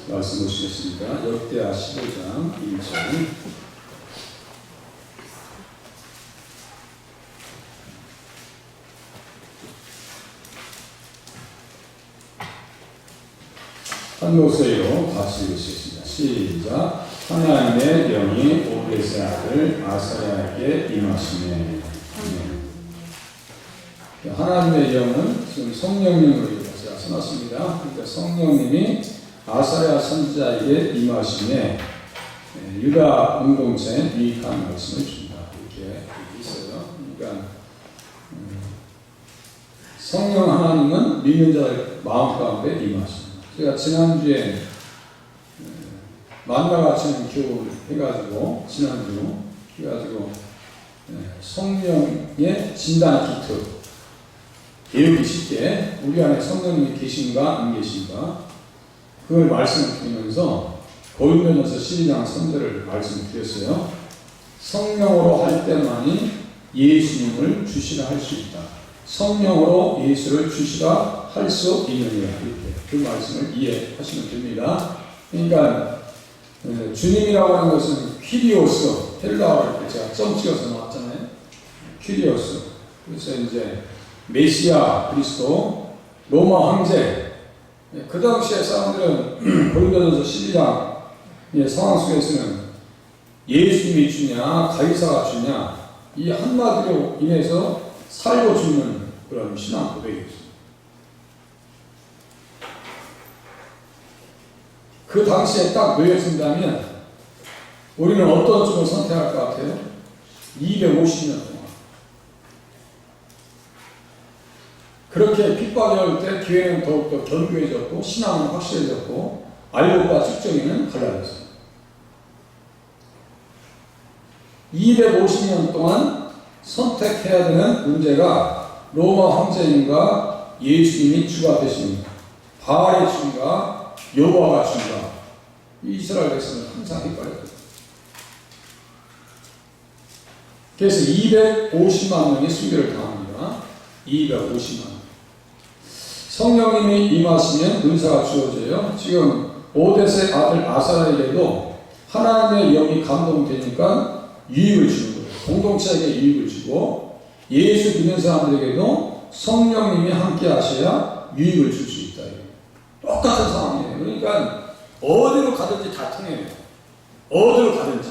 말씀 보시겠습니다. 역대하 15장 1절. 한 목소리로 같이 읽으시겠습니다. 시작. 하나님의 영이 오벳의 아들 아사야에게 임하시네. 하나님의 영은 지금 성령님으로 제가 써놨습니다. 그러니까 성령님이 아사야 선지자에게 임하시네. 유다 공동체에 유익한 말씀을 줍니다. 이렇게 있어요. 그러니까 성령 하나님은 믿는 자의 마음 가운데 임하십니다. 제가 지난주에 만나같이 교훈 해가지고 지난주 해가지고 성령의 진단 기트 배우기 쉽게 우리 안에 성령님이 계신가 안 계신가 그걸 말씀을 드리면서 고린도전서 12장 3절을 말씀드렸어요. 성령으로 할 때만이 예수님을 주시라 할 수 있다. 성령으로 예수를 주시라 할 수 있느니라. 이렇게 그 말씀을 이해하시면 됩니다. 그러니까 주님이라고 하는 것은 퀴리오스, 헬라어를 이렇게 제가 점 찍어서 나왔잖아요. 퀴리오스. 그래서 이제 메시아 그리스도, 로마 황제. 그 당시에 사람들은 고린도전서 12장의 상황 속에서는 예수님이 주냐, 가이사가 주냐, 이 한마디로 인해서 살고 죽는 그런 신앙 고백이었습니다. 그 당시에 딱 놓여진다면 우리는 어떤 쪽을 선택할 것 같아요? 250년 동안 그렇게 핍박이 올 때 교회는 더욱더 견고해졌고 신앙은 확실해졌고 알곡과 측정이는 갈라졌습니다. 250년 동안 선택해야 되는 문제가 로마 황제님과 예수님이 주가 되십니다. 바알의 주인가 여호와가 주인가. 이스라엘 백성은 항상 헷갈렸거든요. 그래서 250만 명이 순교를 당합니다. 250만 명. 성령님이 임하시면 은사가 주어져요. 지금 오벳의 아들 아사야에게도 하나님의 영이 감동되니까 유익을 주는 거예요. 공동체에게 유익을 주고 예수 믿는 사람들에게도 성령님이 함께 하셔야 유익을 줄 수 있다. 똑같은 상황이에요. 그러니까 어디로 가든지 다 통해요. 어디로 가든지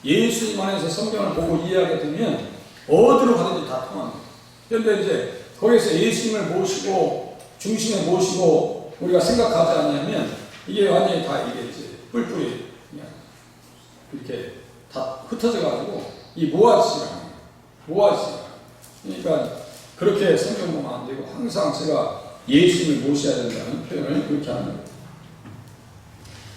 예수님 안에서 성경을 보고 이해하게 되면 어디로 가든지 다 통합니다. 그런데 이제 거기서 예수님을 모시고 중심에 모시고 우리가 생각하지 않냐면 이게 완전히 다 이게 이제 뿔뿔이 그냥 이렇게 다 흩어져 가지고 이 모아지가 그러니까 그렇게 성경 보면 안 되고 항상 제가 예수님을 모셔야 된다는 표현을 그렇게 합니다.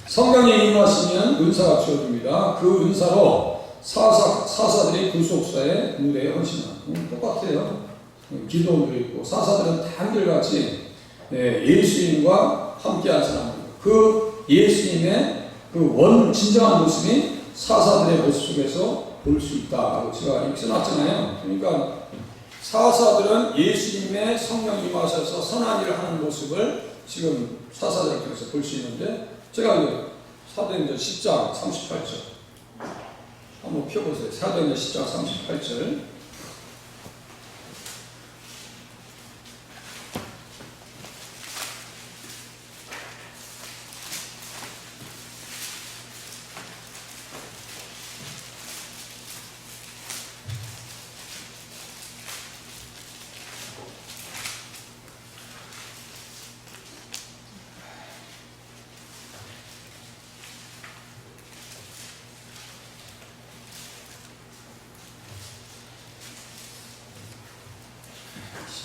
성령이 임하시면 은사가 주어집니다. 그 은사로 사사들이 구속사의 무대에 헌신하는 똑같아요. 기도원도 있고 사사들은 다 한결같이 예수님과 함께한 사람들. 그 예수님의 그 진정한 모습이 사사들의 모습 속에서 볼 수 있다고 제가 이렇게 써놨잖아요. 그러니까 사사들은 예수님의 성령이 임하셔서 선한 일을 하는 모습을 지금 사사들을 통해서 볼 수 있는데 제가 사도행전 10장 38절 한번 펴보세요. 사도행전 10장 38절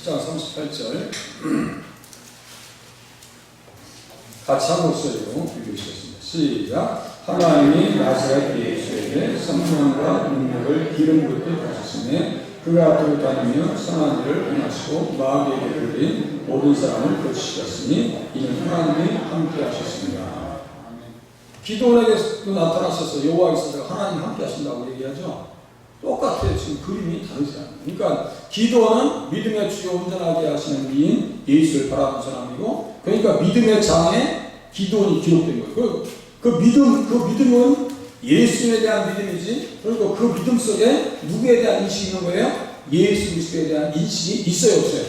장 38절 같이 한 목소리로 읽으시겠습니다. 시작. 하나님이 나사렛 예수에게 성령과 능력을 기름 붓게 하셨으니 그가 앞으로 다니며 선한 일을 행하시고 마귀에게 들린 모든 사람을 고치셨으니 이는 하나님이 함께 하셨습니다. 기도원에게도 나타나셔서 여호와께서 하나님 함께 하신다고 얘기하죠. 똑같아요. 지금 그림이 다르지 않아요. 그러니까 기도는 믿음의 주요 온전하게 하시는 이인 예수를 바라본 사람이고, 그러니까 믿음의 장에 기도원이 기록된 거예요. 그 믿음은 예수님에 대한 믿음이지. 그리고 그 믿음 속에 누구에 대한 인식이 있는 거예요? 예수 그리스도에 대한 인식이 있어요, 없어요?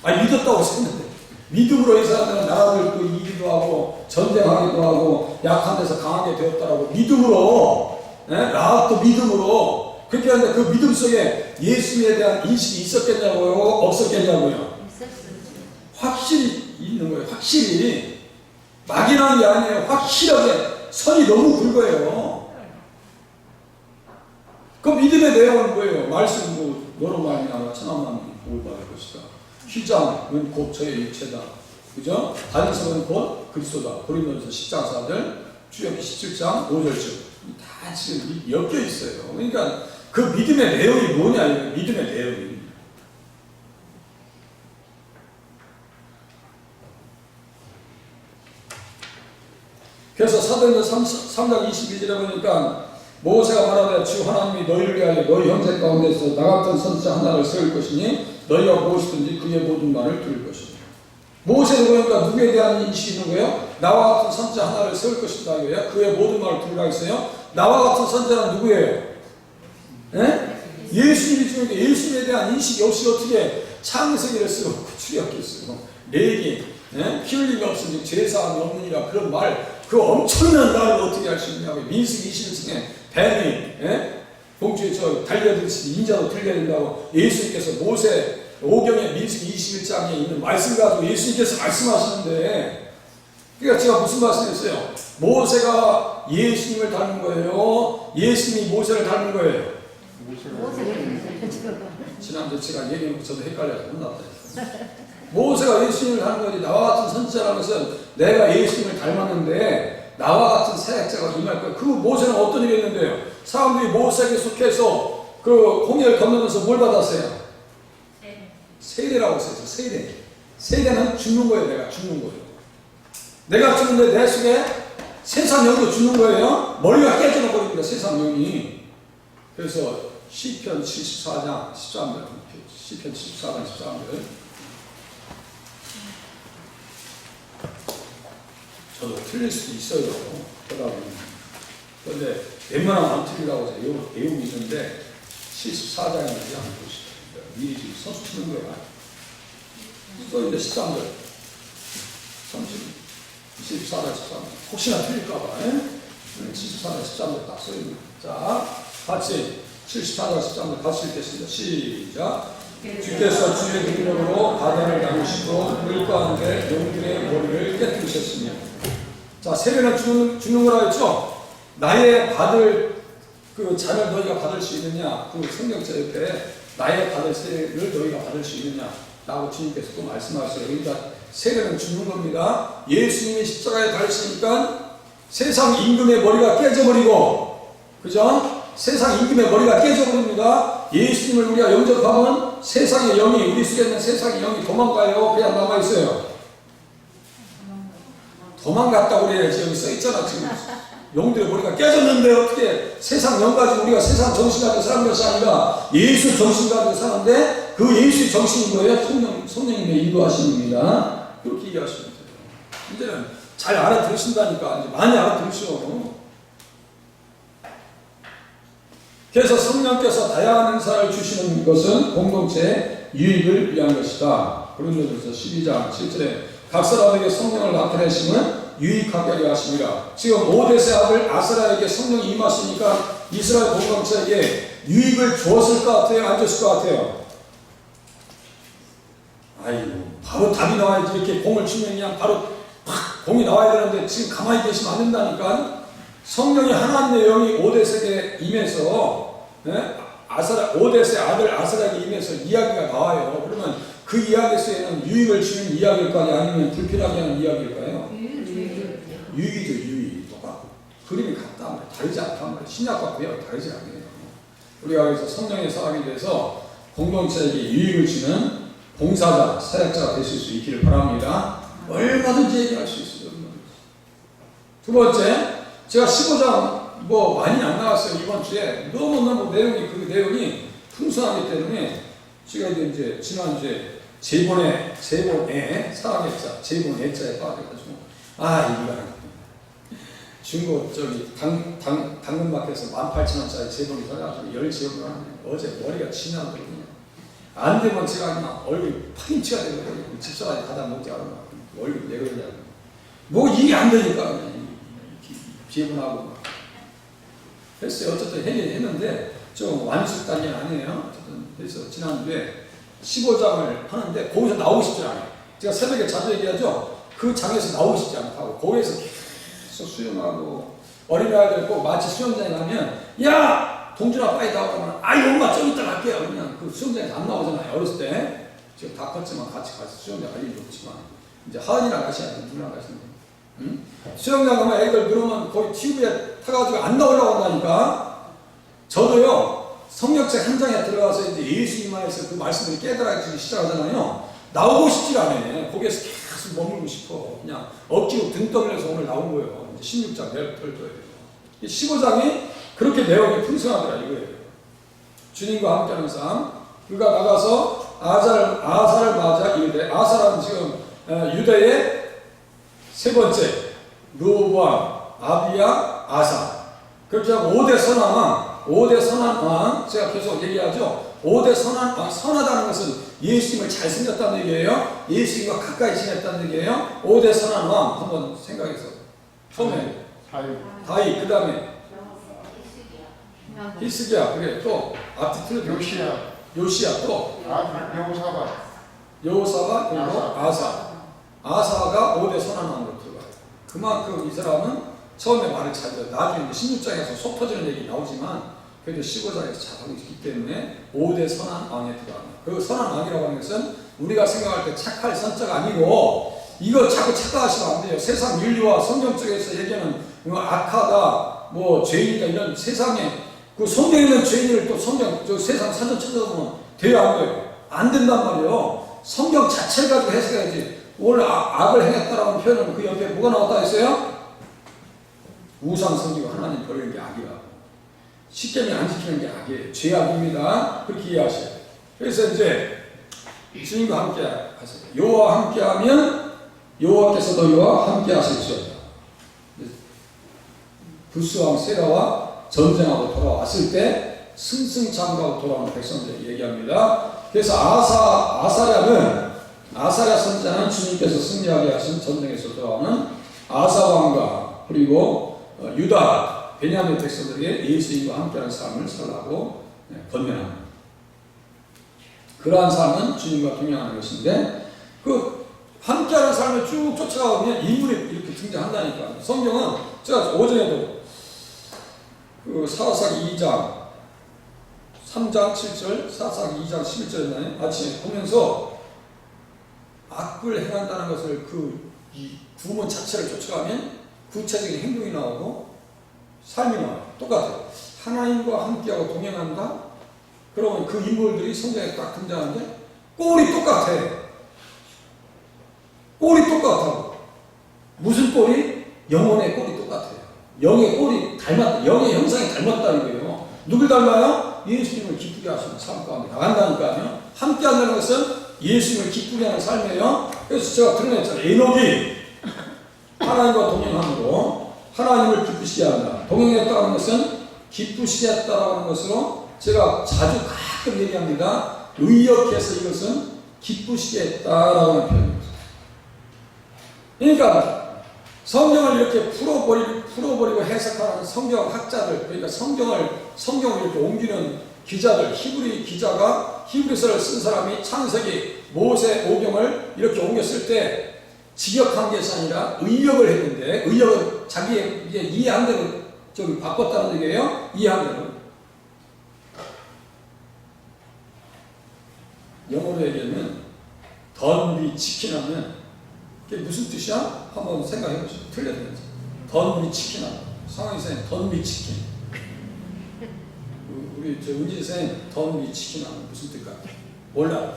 아니, 믿었다고 했는데. 믿음으로 이 사람들은 나라를 이기도 하고, 전쟁하기도 하고, 약한 데서 강하게 되었다라고. 믿음으로, 라합도 믿음으로. 그렇게 하는데 그 믿음 속에 예수님에 대한 인식이 있었겠냐고요? 없었겠냐고요? 확실히 있는 거예요. 확실히. 막연한 게 아니에요. 확실하게. 선이 너무 굵어요. 그 믿음의 내용은 뭐예요? 말씀 너로 말미암아 천하만 복을 받을 것이다. 휘장은 곧 저의 육체다. 그죠? 다니성은 곧 그리스도다. 고린도전서 10장 4절, 출애굽기 17장 5절쯤 다 지금 엮여 있어요. 그러니까 그 믿음의 내용이 뭐냐? 이거 믿음의 내용이. 그래서 사도행전 3장 22절에 보니까 모세가 말하되 주 하나님이 너희를 위하여 너희 형제 가운데서 나 같은 선지자 하나를 세울 것이니 너희가 무엇이든지 그의 모든 말을 들을 것이니. 모세는 보니까 누구에 대한 인식이 있는 거예요? 나와 같은 선지자 하나를 세울 것이다 이거예요. 그의 모든 말을 들으라 했어요. 나와 같은 선지자는 누구예요? 예수님이 주니까 예수님에 대한 인식이 없이 어떻게 창세기를 쓰고 출애굽기를 쓰고 레기 피 흘림이 없으니 죄사함이 없느니라 그런 말, 그 엄청난 말을 어떻게 할 수 있냐고. 민수기 21장에 뱀이 봉주에 달려들듯이 인자도 들려야 된다고 예수님께서 모세 오경의 민수기 21장에 있는 말씀 가지고 예수님께서 말씀하시는데, 그러니까 제가 무슨 말씀했어요? 모세가 예수님을 닮은 거예요? 예수님이 모세를 닮은 거예요? 지난주에 제가 얘기해놓고 저도 헷갈려서 혼났다. 모세가 예수님을 닮은 거지. 나와 같은 선지자라는 것은 내가 예수님을 닮았는데 나와 같은 사역자가 임할 거예요. 그 모세는 어떤 일이 했는데요? 사람들이 모세에게 속해서 그 홍해를 건너면서 뭘 받았어요? 세례라고 했어요. 세례. 세례는 죽는 거예요. 내가 죽는 거예요. 내가 죽는데 내 속에 세상 영도 죽는 거예요. 머리가 깨져나 버립니다. 세상 영이. 그래서 시편 74장 13절, 시편 74장 13절. 저도 틀릴 수도 있어요. 그런데 웬만하면 안 틀리라고 해서 내용이 있는데 74장에 대지 않고 있습니다. 미리 지금 선수 치는 거야. 써있는데 13절. 74장 13절. 혹시나 틀릴까봐. 74장 13절 딱 써있는. 자, 같이 74장 13절 같이 읽겠습니다. 시작. 주께서 주의 능력으로 바다를 나누시고 물 가운데 용들의 머리를 깨뜨리셨으며. 자, 세례는 죽는 거라 했죠? 나의 받을 그 잔을 너희가 받을 수 있느냐? 그 성경자 옆에 나의 받을 세례를 너희가 받을 수 있느냐? 라고 주님께서 또 말씀하세요. 그러니까 세례는 죽는 겁니다. 예수님이 십자가에 달리시니까 세상 임금의 머리가 깨져버리고, 그죠? 세상 임금의 머리가 깨져버립니다. 예수님을 우리가 영접하면 세상의 영이, 우리 속에 있는 세상의 영이 도망가요? 그냥 남아있어요? 도망갔다고 그래야지. 여기 써있잖아. 지금 영들의 머리가 깨졌는데 어떻게 세상 영 가지고 우리가 세상 정신 가지고 사는 것이 아니라 예수 정신 가지고 사는데, 그 예수의 정신인 거예요. 성령님의 인도하심입니다. 그렇게 이해하시면 돼요. 이제는 잘 알아들으신다니까. 이제 많이 알아들으시오. 그래서 성령께서 다양한 은사를 주시는 것은 공동체의 유익을 위한 것이다. 고린도전서 12장 7절에 각 사람에게 성령을 나타내심은 유익하게 하려 하심이라. 지금 오데세 아들 아스라에게 성령이 임하시니까 이스라엘 공동체에게 유익을 주었을 것 같아요? 안 줬을 것 같아요? 아이고, 바로 답이 나와야지. 이렇게 공을 치면 그냥 바로 팍 공이 나와야 되는데 지금 가만히 계시면 안 된다니까. 성령이 하나님의 영이 오데세에게 임해서, 오데세 아들 아스라에게 임해서 이야기가 나와요. 그러면 그 이야기 속에는 유익을 주는 이야기일까요? 아니면 불편하게 하는 이야기일까요? 유익이죠, 유익. 똑같고. 그림이 같단 말이에요. 다르지 않단 말이에요. 신약과 구약은 다르지 않아요. 우리가 그래서 성령의 사람이 돼서 공동체에게 유익을 주는 봉사자, 사역자가 되실 수 있기를 바랍니다. 얼마든지 얘기할 수 있어요. 두 번째, 제가 15장 많이 안 나왔어요. 이번 주에 너무너무 그 내용이 풍성하기 때문에 제가 이제 지난주에 재본의 사랑의 자, 재본의 자에 빠져가지고 이거 중고 당근마켓에서 18,000원짜리 제품이 사가지고 10제품을 하네. 어제 머리가 치나거든요. 안 되면 제가 그냥 얼굴 파김치가 되거든요. 집사람이 가다 먹지 않으면 얼굴 내거든요. 뭐 이게 안 되니까 그냥 비문하고 했어요. 어쨌든 했는데 좀 완숙 단계는 아니에요. 어쨌든 그래서 지난주에 15장을 하는데 거기서 나오고 싶지 않아요. 제가 새벽에 자주 얘기하죠. 그 장에서 나오고 싶지 않다고. 거기에서 계속 수영하고 어린아이들 꼭 마치 수영장에 가면 야 동준아 빨리 나오면 엄마 좀 이따 갈게요. 그냥 그 수영장에 안 나오잖아요. 어렸을 때 지금 다 컸지만 같이 수영장 갈 일도 없지만 이제 하은이랑 같이 하는 누나랑 같이 응? 수영장 가면 애들 그러면 거의 TV에 타가지고 안 나오려고 한다니까. 저도요 성경책 한 장에 들어가서 이제 예수님만에서 그 말씀들이 깨달아지기 시작하잖아요. 나오고 싶지 않아요. 거기에서 계속 머물고 싶어. 그냥 억지로 등 떠밀려서 오늘 나온 거예요. 이제 16장 별도예요. 15장이 그렇게 내용이 풍성하더라 이거예요. 주님과 함께하는 삶. 그가 나가서 아사를 맞아 이르되 아사라는 지금 유다의 세 번째 르호보암, 아비야, 아사. 그렇게 하고 5대 선한 왕 제가 계속 얘기하죠. 5대 선한 왕, 선하다는 것은 예수님을 잘 생겼다는 얘기예요. 예수님과 가까이 지냈다는 얘기예요. 5대 선한 왕 한번 생각해서 처음에 다윗, 그 다음에 히스기야, 그래 또 앞뒤 틀려 요시야 또 여호사밧 그리고 아사가 5대 선한 왕으로 들어가요. 그만큼 이 사람은 처음에 말을 잘 들어요. 나중에 16장에서 속 터지는 얘기 나오지만 그래도 15장에서 잘하고 있기 때문에 5대 선한 왕에 들어갑니다. 그 선한 왕이라고 하는 것은 우리가 생각할 때 착할 선자가 아니고 이거 자꾸 착각하시면 안 돼요. 세상 윤리와 성경 쪽에서 얘기하는 악하다, 죄인이다 이런 세상에 그 성경에 있는 죄인을 또 세상 사전 찾아보면 돼요 안 돼요? 안 된단 말이에요. 성경 자체를 가지고 해석해야지. 오늘 악을 행했다라는 표현은 그 옆에 뭐가 나왔다 했어요? 우상 섬기고 하나님 버리는 게 악이라고. 십계명 안 지키는 게 악이에요. 죄악입니다. 그렇게 이해하셔야 돼요. 그래서 이제 주님과 함께 하세요. 여호와 함께 하면 여호와께서 너희와 함께 하실지어다. 부스왕 세라와 전쟁하고 돌아왔을 때 승승장구하고 돌아오는 백성들 얘기합니다. 그래서 아사랴 선지자는 주님께서 승리하게 하신 전쟁에서 돌아오는 아사왕과 그리고 유다, 베냐민 백성들에게 예수님과 함께하는 삶을 살라고 권면합니다. 그러한 삶은 주님과 동행하는 것인데 그 함께하는 삶을 쭉 쫓아가면 인물이 이렇게 등장한다니까. 성경은 제가 오전에도 그 사사기 2장 3장 7절, 사사기 2장 11절이나요? 아침에 보면서 악을 행한다는 것을 이 구문 자체를 쫓아가면 구체적인 행동이 나오고 삶이 나와요. 똑같아요. 하나님과 함께하고 동행한다? 그러면 그 인물들이 성경에 딱 등장하는데 꼴이 똑같아. 꼴이 똑같아. 무슨 꼴이? 영혼의 꼴이 똑같아요. 영의 꼴이 닮았다. 영의 형상이 닮았다 이거예요. 누굴 닮아요? 예수님을 기쁘게 하시는 삶 가운데 나간다니까요. 함께 한다는 것은 예수님을 기쁘게 하는 삶이에요. 그래서 제가 드러냈잖아요. 에녹이 하나님과 동행함으로 하나님을 기쁘시게 한다. 동행했다는 것은 기쁘시게 했다라는 것으로 제가 자주 가끔 얘기합니다. 의역해서 이것은 기쁘시게 했다라고 하는 표현입니다. 그러니까 성경을 이렇게 풀어버리고 해석하는 성경학자들, 그러니까 성경을 이렇게 옮기는 기자들, 히브리 기자가 히브리서를 쓴 사람이 창세기, 모세, 오경을 이렇게 옮겼을 때 직역한 것이 아니라 의역을 했는데 의역은 자기 이제 이해한 대로 바꿨다는 얘기예요. 이해한 대로. 영어로 얘기하면 던비 치킨하면 그게 무슨 뜻이야? 한번 생각해 보시죠. 틀려드렸죠. 던비 치킨하면 상황이 선생님 던비 치킨. 우리 은지 선생님 던비 치킨하면 무슨 뜻 같아? 몰라.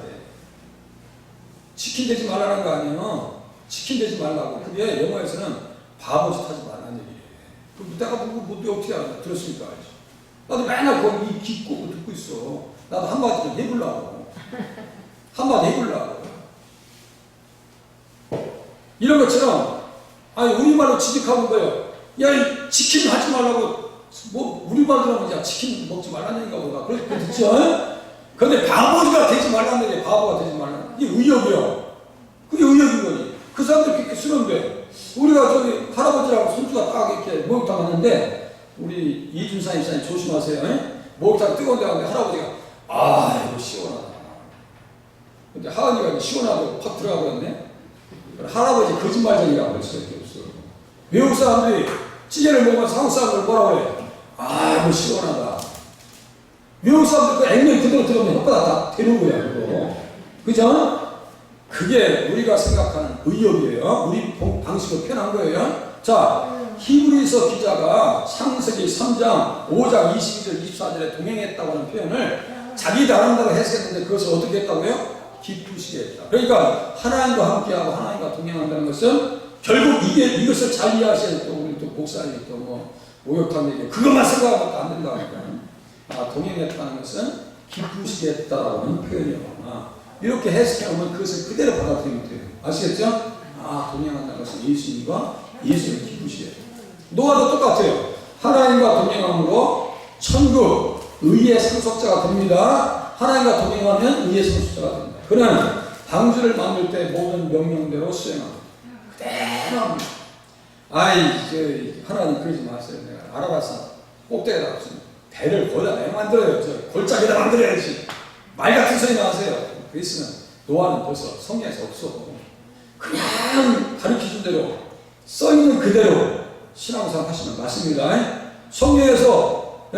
치킨 되지 말라는 거 아니에요. 치킨 되지 말라고. 그게 영어에서는 바보짓 하지 말라는 얘기예요. 그럼 내가 뭐 어떻게 알아? 들었으니까 알지. 나도 맨날 거기 이 깊고 듣고 있어. 나도 한마디 좀 해보려고. 한마디 해보려고. 이런 것처럼 아니 우리말로 취직하는 거예요. 야, 이 치킨 하지 말라고 뭐 우리말로 하면 야 치킨 먹지 말라는 얘기가 뭐가 그렇게 듣죠? 근데 바보가 되지 말라는 얘기, 바보가 되지 말라는 이게 의욕이요. 그게 의욕인 거지. 그 사람들 그렇게 쓰는데 우리가 저기 할아버지하고 손주가 딱 이렇게 목욕탕 갔는데 우리 이준사 입사님 조심하세요. 목욕탕 뜨거운데 갔는데 할아버지가 아 이거 시원하다. 근데 하은이가 시원하다고 팍 들어가 버렸네. 할아버지 거짓말쟁이라고 할 수밖에 없어. 외국 사람들이 찌개를 먹으면 한국 사람들 뭐라고 해? 아 이거 시원하다. 외국 사람들 그 액면 그대로 들어오면 혓바닥 다 되는 거야 그거. 그죠? 그게 우리가 생각하는 의욕이에요. 우리 방식으로 표현한 거예요. 자, 히브리서 기자가 창세기 3장 5장 22절 24절에 동행했다고 하는 표현을 자기 나름대로 해석했는데 그것을 어떻게 했다고요? 기쁘시게 했다. 그러니까 하나님과 함께하고 하나님과 동행한다는 것은 결국 이것을 잘 이해하셔야 또 우리 또 목사님 또 뭐 목욕탕 얘기 그것만 생각하면 안 된다니까. 동행했다는 것은 기쁘시게 했다라고 하는 표현이에요. 이렇게 해석해보면 그것을 그대로 받아들이면 돼요. 아시겠죠? 동행한다는 것은 예수님과 예수를 기쁘시게 해요. 노아도 똑같아요. 하나님과 동행함으로 천국 의의 상속자가 됩니다. 하나님과 동행하면 의의 상속자가 됩니다. 그는 방주를 만들 때 모든 명령대로 수행합니다. 그대로 합니다. 하나님 그러지 마세요. 내가 알아봤어. 꼭대기에다 없습니다. 배를 거기다 내 만들어요. 골짜기에다 만들어야지. 말 같은 소리 나세요. 그랬으면 노아는 벌써 성경에서 없어. 그냥 가르쳐준 대로 써있는 그대로 신앙생활 하시면 맞습니다. 성경에서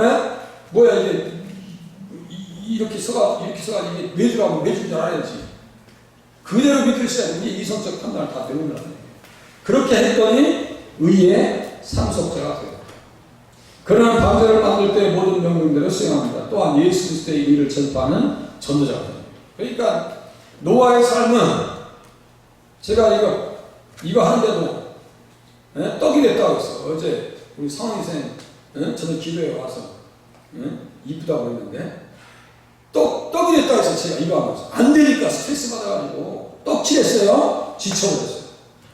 뭐야 이게 이렇게 써가지고 이게 매주라고 매주인 줄 알아야지. 그대로 믿으셔야 돼. 우리 이성적 판단을 다 배우느라는 얘기예요. 그렇게 했더니 의의 상속자가 돼요. 그는 방주를 만들 때 모든 명령대로 수행합니다. 또한 예수 그리스도의 의를 전파하는 전도자가 됩니다. 그러니까 노아의 삶은 제가 이거 하는데도 떡이 됐다고 했어. 어제 우리 상원이생 저는 기도에 와서 이쁘다고 했는데 떡이 됐다고 해서 제가 이거 하면서 안 되니까 스트레스 받아가지고 떡칠했어요. 지쳐버렸어요.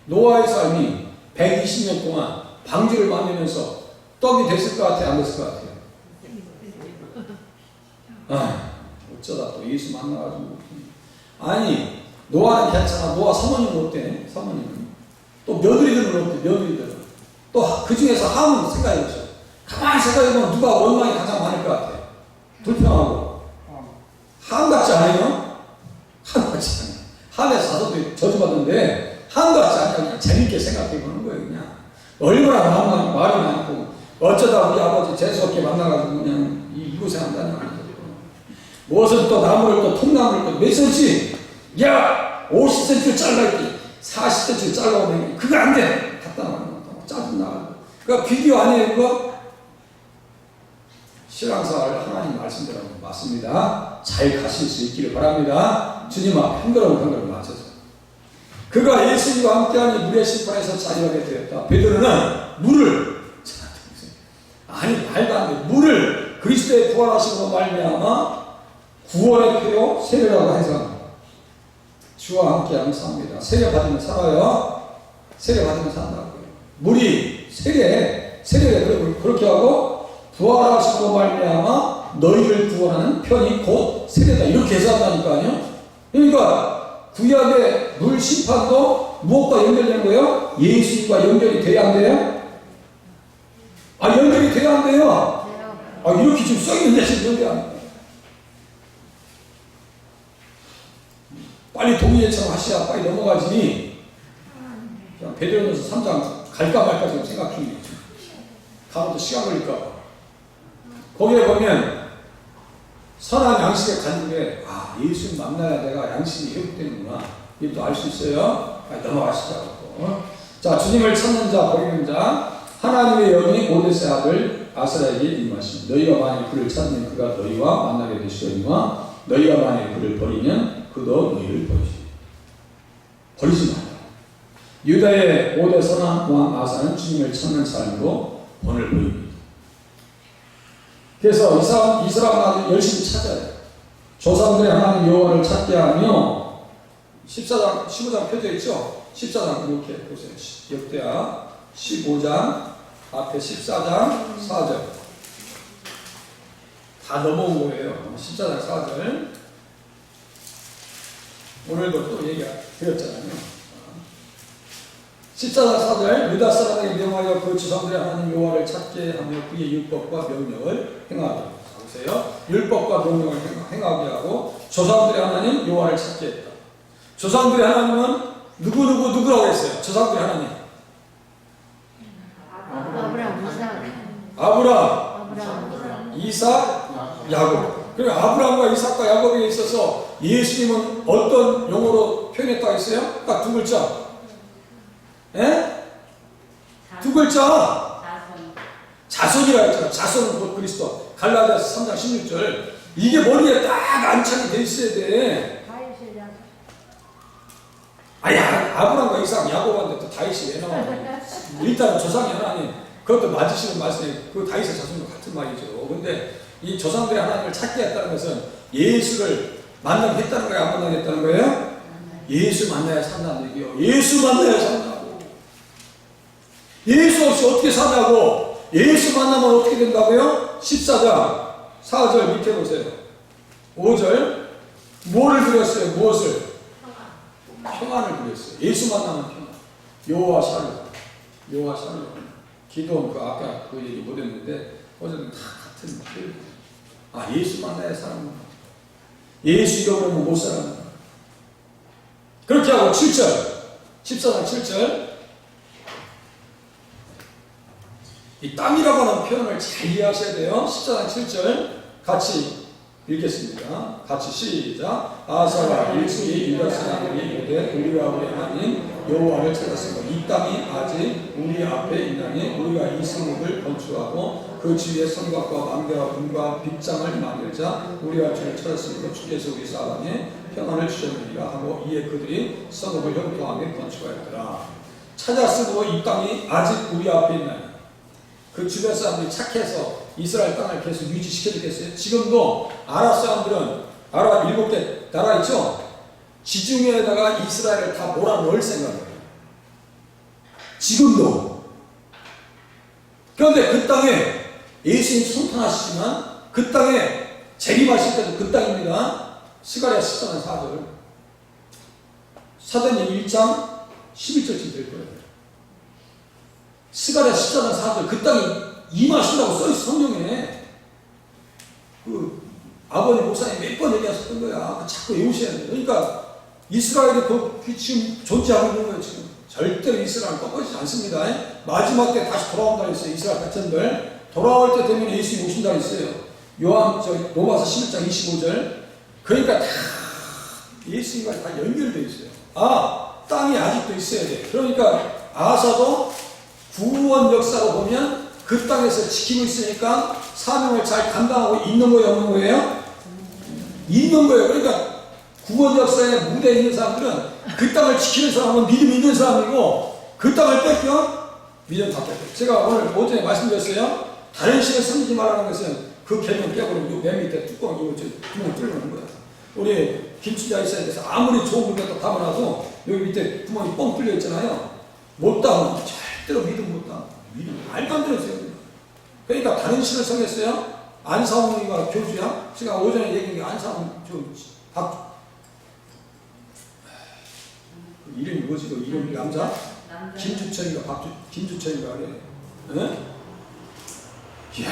노아의 삶이 120년 동안 방주를 만들면서 떡이 됐을 것 같아요? 안 됐을 것 같아요? 어쩌다 또 예수 만나가지고. 아니, 노아는 괜찮아. 노아 사모님은 어때? 사모님은. 또 며느리들은 어때? 며느리들은. 또 그 중에서 함은 생각해보세요. 가만히 생각해보면 누가 원망이 가장 많을 것 같아? 불평하고. 함 같지 않아요? 함 같지 않아요. 함의 사도도 저주받는데 함 같지 않아요. 그냥 재밌게 생각해보는 거예요. 그냥. 얼마나 말이 많고 어쩌다 우리 아버지 재수없게 만나가지고 그냥 이곳에 한다냐. 무엇은 또 나무를 또 통나무를 또 몇 cm? 야! 50cm 잘라있지. 40cm 잘라오면 그거 안 돼! 갖다 놔놓고 짜증나고. 그러니까 비디오 아니에요, 그거? 신앙생활 하나님 말씀대로 맞습니다. 잘 가실 수 있기를 바랍니다. 주님 앞 한 걸음 맞춰서. 그가 예수님과 함께하니 물의 심판에서 자유하게 되었다. 베드로는 물을 말도 안 돼. 물을 그리스도의 부활하심으로 말미암아 구원의 피로 세례라고 해서 주와 함께하면 삽니다. 세례 받으면 살아요. 세례 받으면 산다고요. 물이 세례를 그렇게 하고 부활하심으로 말미암아 너희를 구원하는 편이 곧 세례다. 이렇게 해서 한다니까요. 그러니까 구약의 물 심판도 무엇과 연결되는 거예요? 예수님과 연결이 돼야 안 돼요? 연결이 돼야 안 돼요. 이렇게 지금 써있는데 지금 연결이 안 돼요. 빨리 동의회처럼 하시야 빨리 넘어가지. 베드로전서 3장 갈까 말까 지금 생각 중이에요. 가면 또 시간 걸릴까 봐. 거기에 보면 선한 양식의 간증에 예수님 만나야 내가 양식이 회복되는구나. 이것도 알 수 있어요. 넘어가시자고. 자, 주님을 찾는 자, 버리는 자, 하나님의 영이 모데스의 아들 아스라에게 임하십니다. 너희가 만일 그를 찾으면 그가 너희와 만나게 되시려니와 너희가 만일 그를 버리면 그도 너희를 버리지 마라. 유다의 5대 선한 왕 아사는 주님을 찾는 삶으로 본을 보입니다. 그래서 이 사람은 열심히 찾아야 돼요. 조상들의 하나님 여호와를 찾게 하며 14장, 15장 펴져 있죠? 14장 이렇게 보세요. 역대하 15장 앞에 14장 4절 다 넘어온 거예요. 14장 4절 오늘도 또 얘기 드렸잖아요. 14장 4절 유다 사람에게 명하여 그 조상들의 하나님 여호와를 찾게 하며 그의 율법과 명령을 행하게 하고 보세요. 율법과 명령을 행하게 하고 조상들의 하나님 여호와를 찾게 했다. 조상들의 하나님은 누구라고 했어요? 조상들의 하나님 아브라함, 이삭, 야곱. 그리고 아브라함과 이삭과 야곱에 있어서 예수님은 어떤 용어로 표현했다고 했어요? 딱 두 글자. 예? 두 글자. 자손이라 했잖아. 자손은 곧 그리스도. 갈라디아서 3장 16절. 이게 머리에 딱 안착이 돼 있어야 돼. 아야, 아브라함과 이삭, 야곱한테 또 다윗이 왜 나와? 일단 조상이 하나님, 그것도 맞으시는 말씀이 그 다윗의 자손과 같은 말이죠. 근데 이 조상들의 하나님을 찾게 했다는 것은 예수를 만나겠다는 거예요? 안 만나겠다는 거예요? 예수 만나야 산다는 얘기요. 예수 만나야 산다고. 예수 없이 어떻게 사냐고. 예수 만나면 어떻게 된다고요? 14장 4절 밑에 보세요. 5절 뭐를 드렸어요? 무엇을? 평안을 드렸어요. 예수 만나면 평안. 여호와 샬롬. 기도는 그 아까 그 얘기 못했는데 어제는 다 같은 표현. 아, 예수 만나야 사는 예수 잃어버리면 못 살아요. 그렇게 하고 7절 14장 7절 이 땅이라고 하는 표현을 잘 이해하셔야 돼요. 14장 7절 같이 읽겠습니다. 같이 시작. 아사가 일찍이 유다 사람들이 이르되 우리가 우리 하나님 여호와를 찾았으므로 이 땅이 아직 우리 앞에 있나니 우리가 이 성읍을 건축하고 그 주위에 성곽과 망대와 문과 빗장을 만들자 우리가 주를 찾았으므로 주께서 우리 사람에 평안을 주셨느니라 하고 이에 그들이 성읍을 형통하게 건축하였더라. 찾았으므로 이 땅이 아직 우리 앞에 있나니 그 주변 사람들이 착해서 이스라엘 땅을 계속 유지시켜주겠어요? 지금도 아랍 사람들은 아랍 7개 나라 있죠? 지중해에다가 이스라엘을 다 몰아넣을 생각이에요. 지금도. 그런데 그 땅에 예수님 성탄하시지만 그 땅에 재림하실 때도 그 땅입니다. 스가랴 14장 4절 사도행전 1장 11절쯤 될 거예요. 스가랴 14장 4절 그 땅이 임하신다고 써있어 성경에. 그 아버님 목사님 몇 번 얘기하셨던 거야. 그 자꾸 외우셔야 돼요. 그러니까 이스라엘이 지금 존재하고 있는 거예요. 지금 절대로 이스라엘 꺾어지지 않습니다. 마지막 때 다시 돌아온다 했어요. 이스라엘 백성들 돌아올 때 되면 예수님 오신다 했어요. 로마서 11장 25절. 그러니까 다 예수님과 다 연결되어 있어요. 아, 땅이 아직도 있어야 돼. 그러니까 아사도 구원 역사로 보면 그 땅에서 지키고 있으니까 사명을 잘 감당하고 있는 거예요, 없는 거예요? 있는 거예요. 그러니까 구원 역사에 무대에 있는 사람들은 그 땅을 지키는 사람은 믿음이 있는 사람이고 그 땅을 뺏겨 믿음 다 뺏겨. 제가 오늘 오전에 말씀드렸어요. 다른 신을 섬기지 말라는 것은 그 개념 깨버리면 맨 밑에 뚜껑 이거 구멍 뚫는 거야. 우리 김치자 있어야 돼서 아무리 좋은 물 갖다 담아놔도 여기 밑에 구멍이 뻥 뚫려 있잖아요. 못 담아. 절대로 믿음 못 담아. 믿음 말도 안 되는 소리야. 그러니까 다른 신을 섬겼어요. 안사홍이가 교주야. 제가 오전에 얘기한 게 안사홍 이름이 뭐지? 그 이름이 남자? 김주천인가 김주천인가 그래. 응? 이야.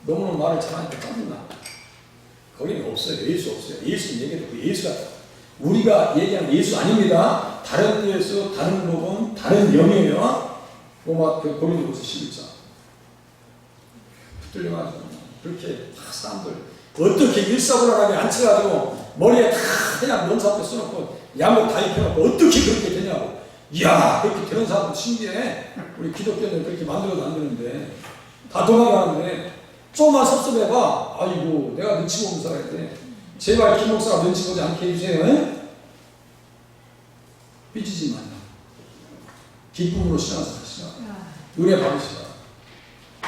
너무너무 말을 잘하니까 짜증나. 거기는 없어요. 예수 없어요. 예수 얘기해도 그 예수가 우리가 얘기하는 예수 아닙니다. 다른 예수, 다른 복음, 다른 영이에요. 로마 고린도후서 11장. 붙들려가지고 그렇게 다 사람들 어떻게 일사불란하게 앉혀가지고 머리에 다 그냥 면사포 써놓고 양복 다 입혀놓고 어떻게 그렇게 되냐고. 이야, 그렇게 되는 사람도 신기해. 우리 기독교는 그렇게 만들어도 안 되는데 다 도망가는데 조금만 섭섭해봐. 아이고, 내가 눈치 보면 살아야 돼. 제발 김 목사가 눈치 보지 않게 해주세요. 에? 삐지지 마요. 기쁨으로 신앙생활하시라. 은혜 받으시라.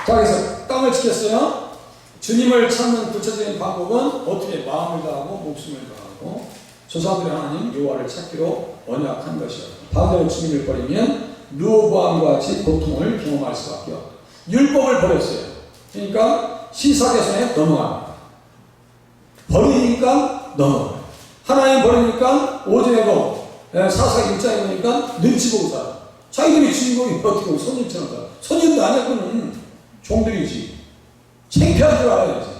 자, 그래서 땅을 지켰어요. 주님을 찾는 구체적인 방법은 어떻게 마음을 다하고 목숨을 다하고 조상들의 하나님 여호와를 찾기로 언약한 것이요. 반대로 주님을 버리면 르호보암과 같이 고통을 경험할 수밖에 없다. 율법을 버렸어요. 그러니까 시사개선에 넘어갑니다. 버리니까 넘어가요. 하나님 버리니까 오전에도 사사기 1장에 보니까 눈치 보고 살아. 자기들이 주인공이 어떻게 보면 손님처럼 살아. 손님도 아니야. 그는 종들이지. 창피한 줄 알아야지.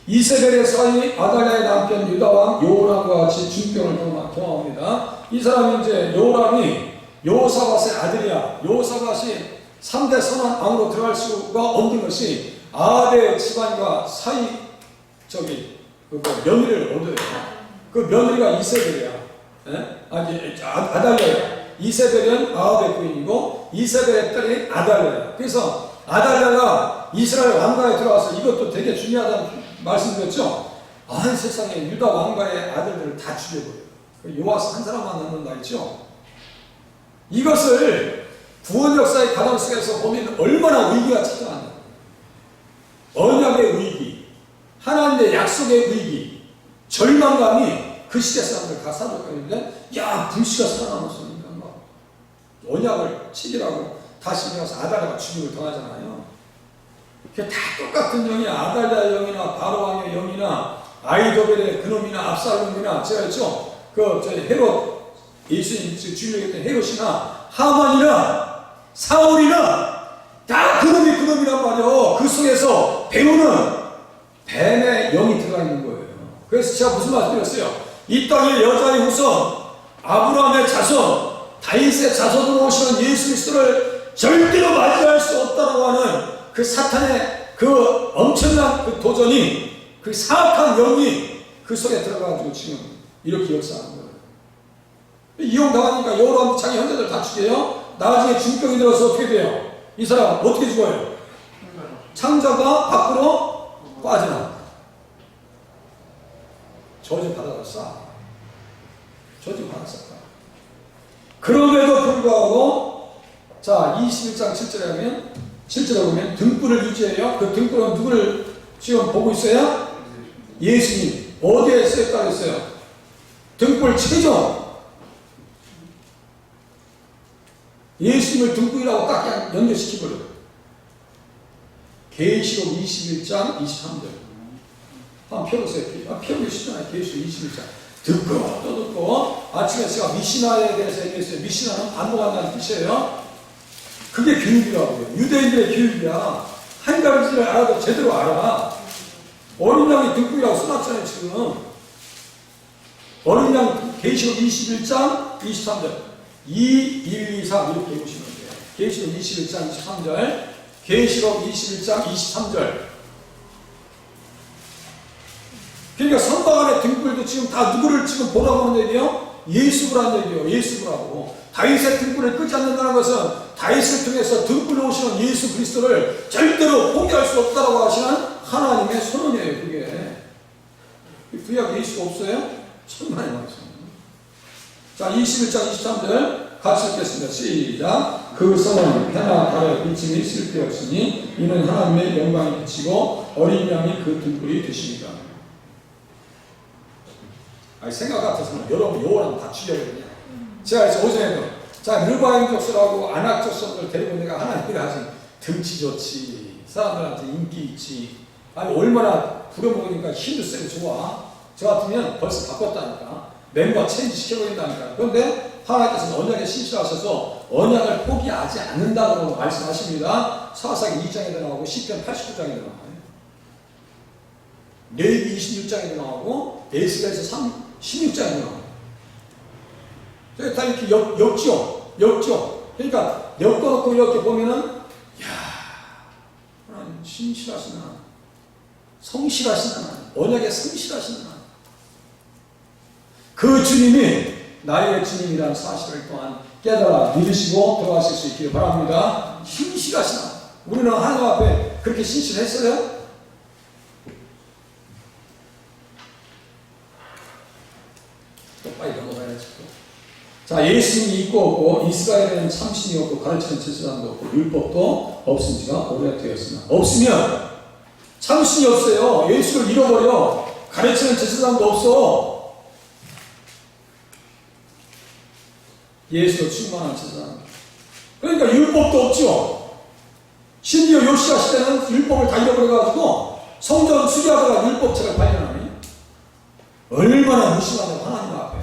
이세벨의 사이 아달랴의 남편 유다왕 여호람과 같이 중병을 경험합니다. 이 사람이 이제 여호람이 여호사밧의 아들이야. 여호사밧이 3대 선한 왕으로 들어갈 수가 없는 것이 아합의 집안과 사이 며느리를 얻어요. 그 며느리가 이세벨이야. 아달랴야. 이세벨은 아합의 부인이고 이세벨의 딸이 아달랴야. 그래서 아달랴가 이스라엘 왕가에 들어와서 이것도 되게 중요하다는 말씀드렸죠. 세상에 유다 왕가의 아들들을 다 죽여버려요. 요아스 한 사람만 남는다 했죠. 이것을 구원 역사의 과정 속에서 보면 얼마나 위기가 찾아왔나. 언약의 위기, 하나님의 약속의 위기, 절망감이 그 시대 사람들 다 사라졌는데, 야, 불씨가 살아남았으니까 막 언약을 치기라고 다시 일어나서 아달랴가 죽임을 당하잖아요. 그게 다 똑같은 영이야. 아달랴 영이나 바로왕의 영이나 아이도벨의 그놈이나 압살롬이나 제가 했죠. 헤롯, 예수님 주님에게 했던 헤롯이나 하만이나 사울이나 다 그놈이란 말이요. 그 속에서 배우는 뱀의 영이 들어가 있는 거예요. 그래서 제가 무슨 말씀 드렸어요? 이 땅의 여자의 후손, 아브라함의 자손, 다윗의 자손으로 오시는 예수 그리스도를 절대로 맞이할 수 없다고 하는 그 사탄의 그 엄청난 그 도전이, 그 사악한 영이 그 속에 들어가가지고 지금 이렇게 역사하는 거예요. 이용당하니까 여호람 자기 형제들 다 죽여요. 나중에 중병이 들어서 어떻게 돼요? 이 사람 어떻게 죽어요? 창자가 밖으로 빠져나와. 저주 받아서 저주 받았을까? 그럼에도 불구하고, 자, 21장 7절에 하면, 7절에 보면 등불을 유지해요. 그 등불은 누구를 지금 보고 있어요? 예수님. 어디에 쓰였다고 했어요? 등불 최종. 예수님을 등불이라고 딱 그냥 연결시켜버려요. 계시록 21장 23절. 한번 펴보세요. 펴보기 쉽잖아요. 계시록 21장. 듣고 또 듣고. 아침에 제가 미시나에 대해서 얘기했어요. 미시나는 반복한다는 뜻이에요. 그게 교육이라고 해요. 유대인들의 교육이야. 한 가지를 알아도 제대로 알아. 어린 양이 등불이라고 써놨잖아요. 지금 어린 양 계시록 21장 23절 2, 1, 2, 3 이렇게 보시면 돼요. 계시록 21장 23절, 계시록 21장 23절. 그러니까 선방 안에 등불도 지금 다 누구를 지금 보라고 하는 얘기예요? 예수부라는 얘기예요. 예수부라고. 다윗의 등불을 끄지 않는다는 것은 다윗을 통해서 등불로 오시는 예수 그리스도를 절대로 포기할 수 없다고 하시는 하나님의 선언이에요. 그게 구약 예수가 없어요? 천만에 많습니다. 자, 21장 23절 같이 읽겠습니다. 시작. 그 선언은 해나 달의 비침이 쓸데없으니 이는 하나님의 영광이 비치고 어린 양이 그 등불이 되십니다. 생각 같아서는 여러분 요거랑 다 죽여야 되냐. 제가 오전에도 자, 르바임 족속하고 아낙 족속을 데리고 내가 하나님이 하신 등치 좋지, 사람들한테 인기 있지, 아니 얼마나 부려먹으니까 힘도 세고 좋아. 저 같으면 벌써 바꿨다니까. 멤버 체인지 시켜버린다니까. 그런데 하나님께서는 언약에 신실하셔서 언약을 포기하지 않는다고 말씀하십니다. 사사기 2장에도 나오고 시편 89장에도 나와요. 레위기 26장에도 나오고 에스겔서 16장에도 나와요. 다 이렇게 역죠. 그러니까 엮어놓고 이렇게 보면은, 야, 하나님 신실하신 하나님, 성실하신 하나님, 언약에 성실하신 하나님. 그 주님이 나의 주님이라는 사실을 또한 깨달아 믿으시고 들어가실 수 있기를 바랍니다. 신실하신 하나님. 우리는 하나님 앞에 그렇게 신실했어요? 또 빨리 넘어가야지. 자, 예수님이 있고 없고 이스라엘에는 참신이 없고 가르치는 제사장도 없고 율법도 없은 지가 오래되었으나 없으면 참신이 없어요. 예수를 잃어버려. 가르치는 제사장도 없어. 예수로 충만한 제사장. 그러니까 율법도 없죠. 심지어 요시아 시대는 율법을 다 잃어버려가지고 성전 수리하다가 율법책을 발견하니 얼마나 무심하냐고 하나님 앞에.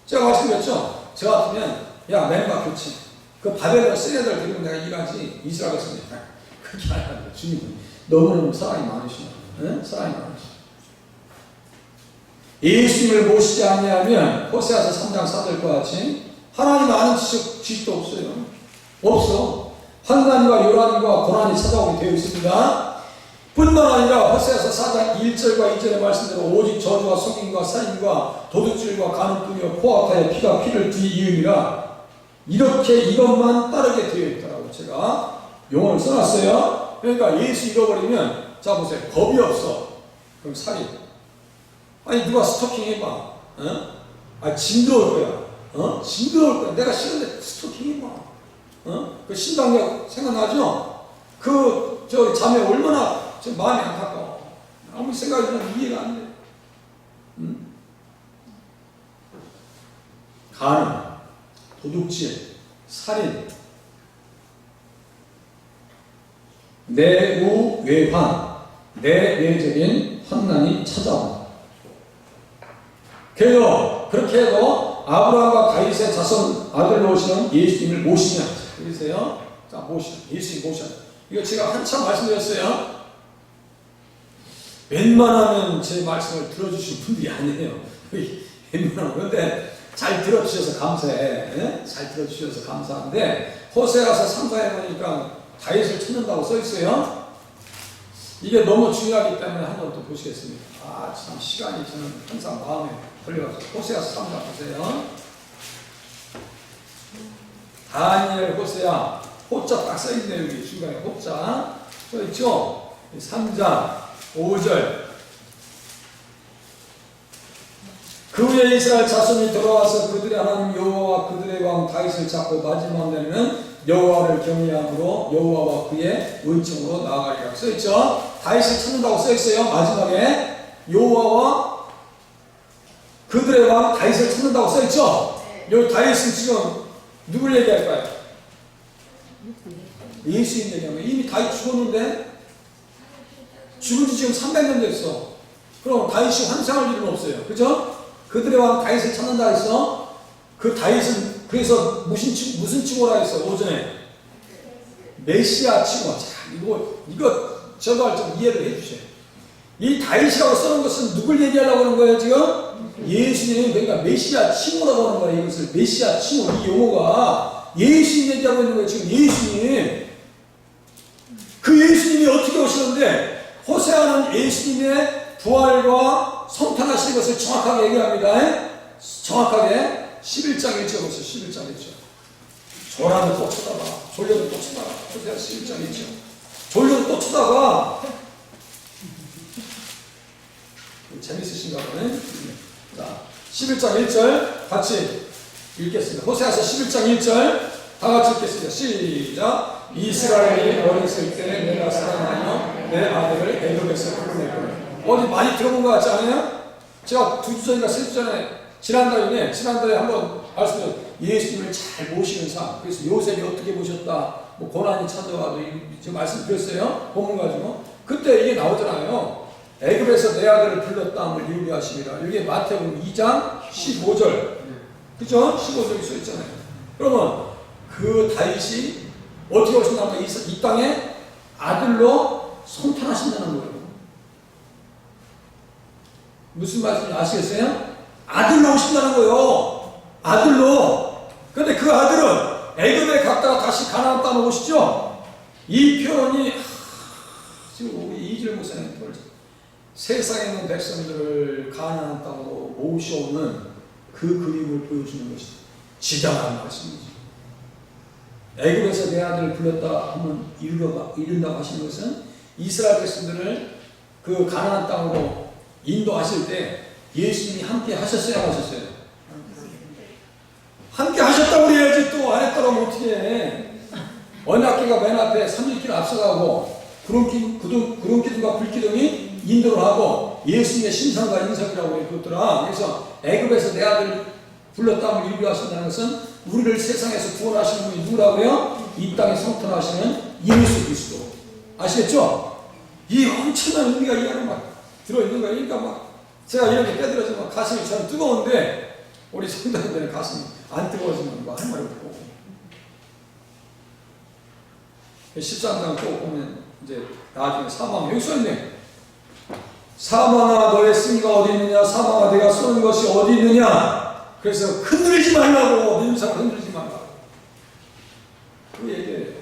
제가 말씀드렸죠. 저 같으면 야 맨바 교치 그 바벨론 쓴 애들 데리고 내가 일하지 이스라엘 갔습니다. 그렇게 아니라 주님은 너무너무 사랑이 많으시나. 네? 사랑이 많으시나. 예수님을 모시지 않냐면 호세아서 3장 4절과 같이 하나님 아는 지식도 없어요. 없어. 환난과 요란과 고난이 찾아오게 되어 있습니다. 뿐만 아니라 호세아서 4장 1절과 2절의 말씀대로 오직 저주와 속임과 살인과 도둑질과 간음뿐이요 포악하여 피가 피를 뒤이음이라 이렇게 이것만 따르게 되어 있더라고. 제가 용어를 써놨어요. 그러니까 예수 잃어버리면 자 보세요. 겁이 없어. 그럼 살인. 아니 누가 스토킹 해봐. 어? 아 징그러울 거야. 징그러울 거야. 내가 싫은데 스토킹 해봐. 그 신당역 생각나죠? 저 자매 얼마나 저 마음이 안타까워. 아무리 생각이 들어도 이해가 안 돼. 간음, 도둑질, 살인, 내우외환, 내외적인 환난이 찾아온다. 그래서 그렇게 해도 아브라함과 다윗의 자손 아들로 오시는 예수님을 모시면 그러세요? 자 모시면 예수님 모셔. 이거 제가 한참 말씀드렸어요. 웬만하면 제 말씀을 들어주신 분들이 아니에요. 웬만하면. 그런데 잘 들어주셔서 감사해. 네? 잘 들어주셔서 감사한데 호세아서 3장에 보니까 다윗을 찾는다고 써있어요. 이게 너무 중요하기 때문에 한번 또 보시겠습니다. 참 시간이 저는 항상 마음에 걸려가지고 호세아서 3장 보세요. 다니엘 호세아 호자 딱 써있네요. 여기 중간에 호자 써있죠. 3장 5절 그 후에 이스라엘 자손이 돌아와서 그들의 하나님 여호와와 그들의 왕 다윗을 잡고 마지막 날에는 여호와를 경외함으로 여호와와 그의 은총으로 나아가리라 써있죠. 다윗을 찾는다고 써있어요. 마지막에 여호와와 그들의 왕 다윗을 찾는다고 써있죠. 여기 다윗은 지금 누굴 얘기할까요? 예수님 얘기하면 이미 다윗 죽었는데 죽은 지 지금 300년 됐어. 그럼 다윗이 환생할 일은 없어요. 그죠? 그들의 왕 다윗을 찾는다 했어. 그 다윗은 그래서 무슨 칭호라 했어? 오전에 메시아 칭호. 자, 이거 제발 좀 이해를 해주세요. 이 다윗이라고 써놓은 것은 누굴 얘기하려고 하는 거예요 지금? 예수님. 그러니까 메시아 칭호라고 하는 거예요. 이것을 메시아 칭호. 이 용어가 예수님 얘기하고 있는 거예요. 지금 예수님. 그 예수님이 어떻게 오시는데 호세아는 예수님의 부활과 성탄하시는 것을 정확하게 얘기합니다. 정확하게 11장 1절 보세요. 11장 1절. 졸아도 또 쳐다봐. 졸려도 또 쳐다봐. 호세아 11장 1절. 졸려도 또 쳐다봐. 재밌으신가 보네. 자, 11장 1절 같이 읽겠습니다. 호세아서 11장 1절 다 같이 읽겠습니다. 시작. 이스라엘이 어렸을 때 내가 사랑하여 내 아들을 애굽에서 끌어내고. 어디 많이 들어본 것 같지 않아요? 제가 2주 전인가 3주 전에 지난달에 한번 말씀드렸어요. 예수님을 잘 모시는 삶. 그래서 요셉이 어떻게 모셨다. 뭐 고난이 찾아와도 지금 말씀드렸어요. 본문 가지고. 그때 이게 나오잖아요. 애굽에서 내 아들을 불렀다함을 이루하심이라. 이게 마태복음 2장 15절. 그죠? 15절이 써 있잖아요. 그러면 그 다윗이 어떻게 오신다면 이 땅에 아들로 성탄하신다는 거예요. 무슨 말씀인지 아시겠어요? 아들로 오신다는 거예요. 아들로. 근데 그 아들은 애굽에 갔다가 다시 가나안 땅으로 오시죠? 이 표현이 지금 우리 이질 목사님 세상에 있는 백성들을 가나안 땅으로 모셔오는 그 그림을 보여주는 것이 지당한 말씀이지. 애굽에서 내 아들을 불렀다 하면 이룬다고 하시는 것은 이스라엘 백성들을 그 가나안 땅으로 인도하실 때 예수님이 함께 하셨어요, 안 하셨어요? 함께 하셨다고 그래야지. 또 안 했다고 하면 어떻게 해? 언약궤가 맨 앞에 30km 앞서가고 구름기둥과 불기둥이 인도를 하고 예수님의 심상과 인석이라고 그러더라. 그래서 애굽에서 내 아들 불렀다고 일비하신다는 것은 우리를 세상에서 구원하시는 분이 누구라고요? 이 땅에 성탄하시는 예수 그리스도. 아시겠죠? 이 엄청난 의미가 이 안에 막 들어있는 거예요. 그러니까 막 제가 이렇게 깨달아지면 가슴이 참 뜨거운데 우리 성도님들은 가슴이 안 뜨거워지면 뭐 할 말이 없고 13장 또 보면 이제 나중에 사망 여기 써있네. 사망아 너의 승리가 어디 있느냐? 사망아 내가 쏘는 것이 어디 있느냐? 그래서 흔들지 말라고 믿는 사람 흔들지 말라고 그 얘기예요.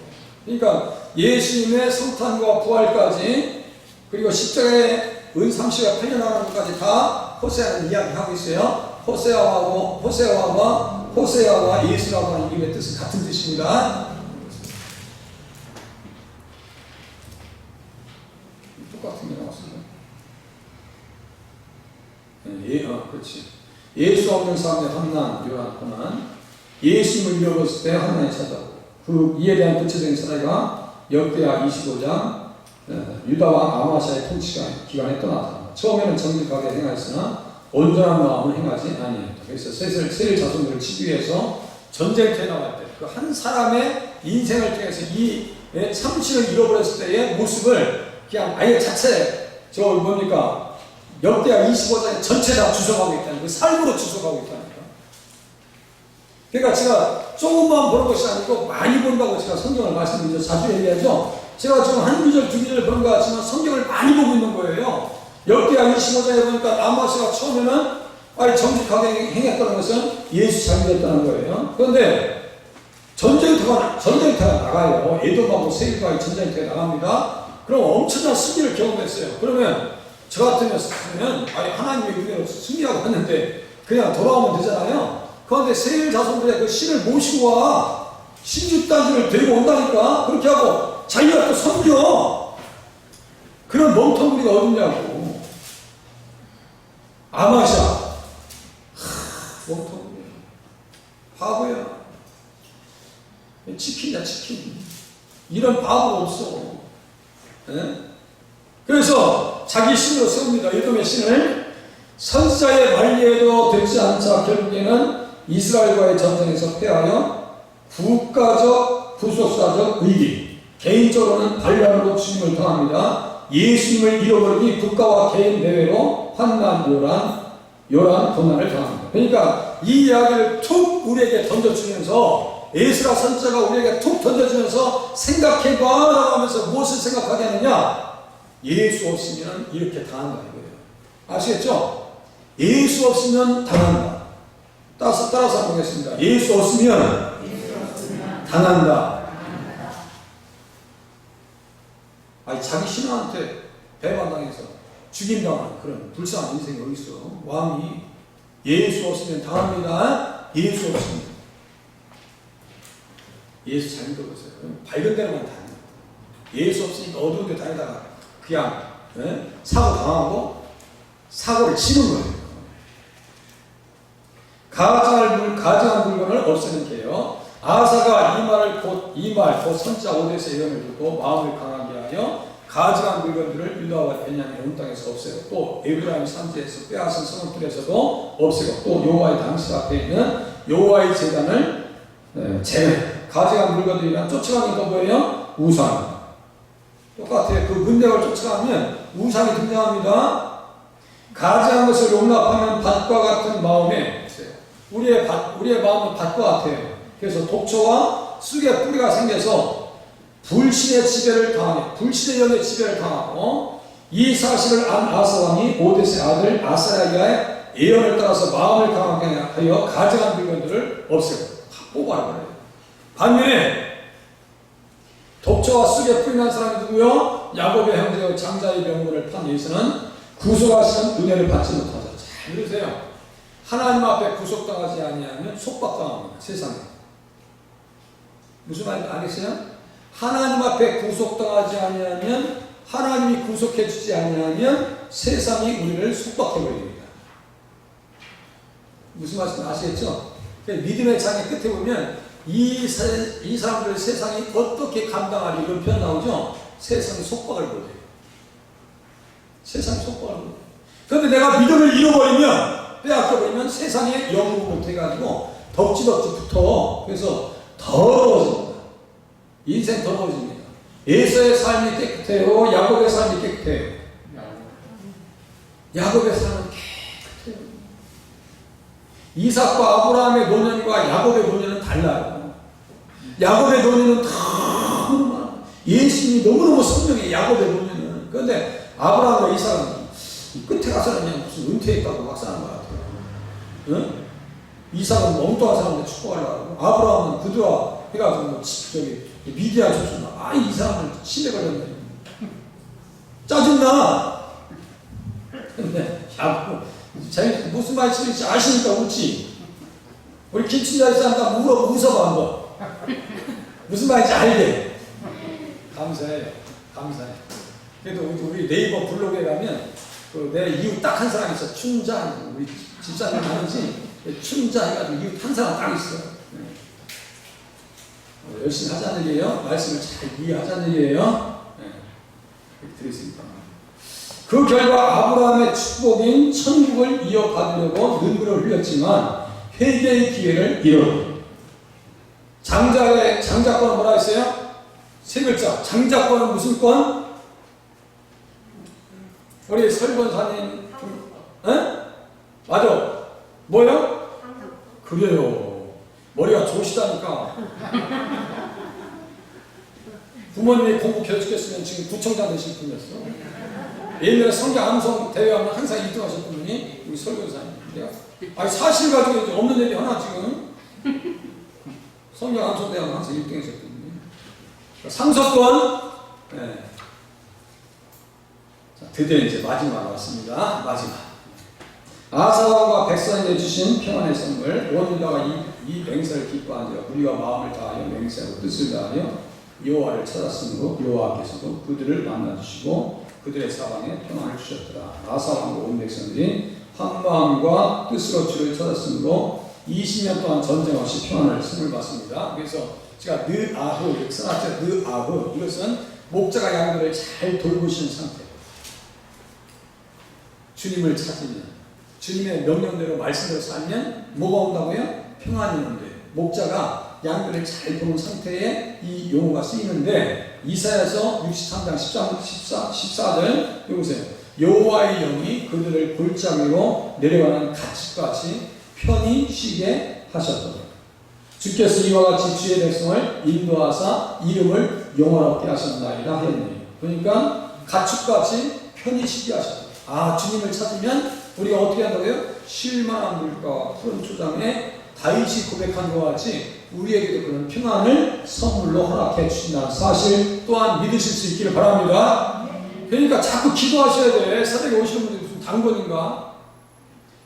그러니까 예수님의 성탄과 부활까지 그리고 십자가의 은상시가 풀려나가는 것까지 다 호세아는 이야기하고 있어요. 호세아와 예수라고 하는 이름의 뜻은 같은 뜻입니다. 똑같은 게 나왔습니다. 그렇지. 예수 없는 사람의 환난, 요한 고난. 예수님을 잃어버렸을 때 환난이 찾아오고 그 이에 대한 구체적인 사례가 역대하 25장 유다와 아마시아의 통치 기간에 떠났다. 처음에는 정직하게 행하였으나 온전한 마음을 행하지 아니했다. 그래서 세일 자손들을 치기 위해서 전쟁터에 나갈 때 그 한 사람의 인생을 통해서 이 참신을 잃어버렸을 때의 모습을 그냥 아예 자체 뭡니까 역대하 25장에 전체 다 주석하고 있다는 그 삶으로 주석하고 있다니까. 그러니까 제가 조금만 보는 것이 아니고 많이 본다고 제가 성경을 말씀드리죠. 자주 얘기하죠. 제가 지금 한 구절 두 구절 보는 것 같지만 성경을 많이 보고 있는 거예요. 역대하 25장에 보니까 아마시아가 처음에는 정직하게 행했다는 것은 예수 자기였다는 거예요. 그런데 전쟁터가 나가요. 에돔하고 세일과의 전쟁터에 나갑니다. 그럼 엄청난 승리를 경험했어요. 그러면 저 같으면 하나님의 은혜로 승리하고 왔는데 그냥 돌아오면 되잖아요. 그런데 세일 자손들의 그 신을 모시고 와. 신주단지를 데리고 온다니까. 그렇게 하고 자기가 또 섬겨. 그런 멍텅구리가 어딨냐고. 아마샤. 멍텅구리. 바보야. 치킨이야, 치킨. 이런 바보가 없어. 네? 그래서 자기 신으로 세웁니다. 에돔의 신을. 선지자의 만리에도 되지 않자 결국에는 이스라엘과의 전쟁에서 패하여 국가적, 구속사적 의기, 개인적으로는 반란으로 주님을 당합니다. 예수님을 잃어버리니 국가와 개인 내외로 환난, 요란 고난을 당합니다. 그러니까 이 이야기를 툭 우리에게 던져주면서 에스라 선지자가 우리에게 툭 던져주면서 생각해봐 하면서 무엇을 생각하게 하느냐? 예수 없으면 이렇게 당한다 이거예요. 아시겠죠? 예수 없으면 당한다. 따라서 한번 보겠습니다. 예수 없으면 당한다. 자기 신하한테 배반당해서 죽임당하는 그런 불쌍한 인생이 어디 있어? 왕이 예수 없으면 당합니다. 예수 없으면. 예수 잘 믿어보세요. 밝은 데로만 다녀. 예수 없으니까 어두운 데 다니다가 그냥 사고 당하고 사고를 치는 거예요. 가증한 물건을 없애는 게요. 아사가 이 말 곧 선지자 오데스의 예언을 듣고 마음을 강하게 하여 가증한 물건들을 유다와 베냐민 온 땅에서 없애고 또 에브라임 산지에서 빼앗은 성읍들에서도 없애고 또 여호와의 당시 앞에 있는 여호와의 제단을 제외. 가증한 물건들이란 쫓아가니까 뭐예요? 우상. 똑같아요. 그 문맥을 쫓아가면 우상이 등장합니다. 가증한 것을 용납하면 밭과 같은 마음에 우리의 마음은 밭과 같아요. 그래서 독초와 쑥의 뿌리가 생겨서 불신의 지배를 당하고 불신의 영의 지배를 당하고 이 사실을 안 아사왕이 오데스의 아들 아사야의 예언을 따라서 마음을 강하게 하여 가증한 물건들을 없애고 뽑아버려요. 반면에 독초와 쑥에 뿌리 난 사람이 누구요? 야곱의 형제와 장자의 병문을 판 예수는 구속하시는 은혜를 받지 못하자. 잘 들으세요. 하나님 앞에 구속당하지 아니하면 속박당합니다. 세상에. 무슨 말인지 알겠어요? 하나님 앞에 구속당하지 아니하면 하나님이 구속해 주지 아니하면 세상이 우리를 속박해버립니다. 무슨 말씀인지 아시겠죠? 믿음의 장의 끝에 보면 이 사람들 세상이 어떻게 감당하리 이런 표현 나오죠? 세상이 속박을 보여요. 세상이 속보하는 거예요. 그런데 내가 믿음을 잃어버리면, 빼앗겨버리면 세상에 영웅 못해가지고 덕지덕지 붙어. 그래서 더러워집니다. 인생 더러워집니다. 에서의 삶이 깨끗해요? 야곱의 삶이 깨끗해요? 야곱의 삶은 깨끗해요. 이삭과 아브라함의 노년과 야곱의 노년은 달라요. 야곱의 노년은 너무나 예수님이 너무너무 선명해. 야곱의 노년은. 그런데 아브라함과 이삭은 끝에 가서는 그냥 무슨 은퇴했다고 막 사는 것 같아요. 응? 이삭은 멍뚱한 사람들 축복하려고 하고, 아브라함은 그들아 해가지고 뭐 저기 미디안 줬구나. 아, 이 사람을 치매 걸렸네. 짜증나. 근데 야곱, 자기 무슨 말인지 아시니까 웃지. 우리 김친자에 산다 웃어봐 한번. 무슨 말인지 알게. 감사해요. 감사해. 그래도 우리 네이버 블로그에 가면 내 이웃 딱 한 사람 있어. 춘자. 우리 집사님 아는지 춘자 해가지고 이웃 한 사람 딱 있어요. 열심히 하자는 얘기예요. 말씀을 잘 이해하자는 얘기예요. 그렇게 드리겠습니다. 그 결과 아브라함의 축복인 천국을 이어받으려고 눈물을 흘렸지만 회개의 기회를 잃었고, 장자권은 뭐라 했어요? 세 글자. 장자권은 무슨 권? 우리 설권사님, 맞아. 뭐요? 그래요. 머리가 좋으시다니까. 부모님이 공부 계속했으면 지금 구청장 되실 분이었어. 옛날에 성경 암송 대회하면 항상 1등 하셨던 분이 우리 설교사님. 아니 사실 가지고 이제 없는 얘기 하나 지금. 성경 암송 대회하면 항상 1등 하셨던 분이. 상속권. 네. 자, 드디어 이제 마지막 왔습니다. 마지막. 아사왕과 백성에게 주신 평안의 선물, 온 유다가 이 맹세를 기뻐하여 우리와 마음을 다하여 맹세하고 뜻을 다하여 여호와를 찾았으므로 여호와께서도 그들을 만나주시고 그들의 사방에 평안을 주셨더라. 아사왕과 온 백성들이 한 마음과 뜻으로 주를 찾았으므로 20년 동안 전쟁 없이 평안을 선물 받습니다. 그래서 제가 느아흐, 써놨죠. 느아흐. 이것은 목자가 양들을 잘 돌보시는 상태. 주님을 찾으면, 주님의 명령대로 말씀대로 살면 뭐가 온다고요? 평안이 오는데, 목자가 양들을 잘 보는 상태에 이 용어가 쓰이는데, 이사야서 63장 14절 여보세요. 여호와의 영이 그들을 골짜기로 내려가는 가축같이 편히 쉬게 하셨더라. 주께서 이와 같이 주의 백성을 인도하사 이름을 영원롭게 하셨나이다 했네요. 그러니까 가축같이 편히 쉬게 하셨다. 아, 주님을 찾으면 우리가 어떻게 한다고요? 쉴만한 물가와 푸른 초장에 다윗이 고백한 것 같이 우리에게도 그런 평안을 선물로 허락해 주신다는 사실 또한 믿으실 수 있기를 바랍니다. 그러니까 자꾸 기도하셔야 돼. 새벽에 오시는 분들이 무슨 당번인가?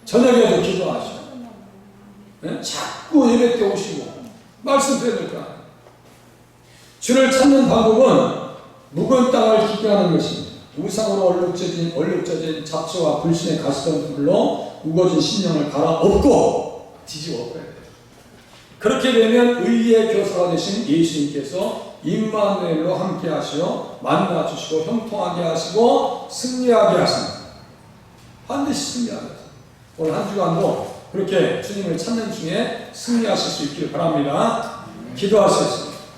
저녁에도 기도하셔. 네? 자꾸 예배 때 오시고 말씀 드려야 될 거 아니에요. 주를 찾는 방법은 묵은 땅을 기뻐하는 것입니다. 우상으로 얼룩져진 잡초와 불신의 가시던 불로 우거진 심령을 갈아엎고 뒤집어 엎어야 돼요. 그렇게 되면 의의 교사가 되신 예수님께서 임마누엘로 함께 하시어 만나 주시고 형통하게 하시고 승리하게 하십니다. 반드시 승리하게 하십니다. 오늘 한 주간도 그렇게 주님을 찾는 중에 승리하실 수 있기를 바랍니다. 기도하시겠습니다.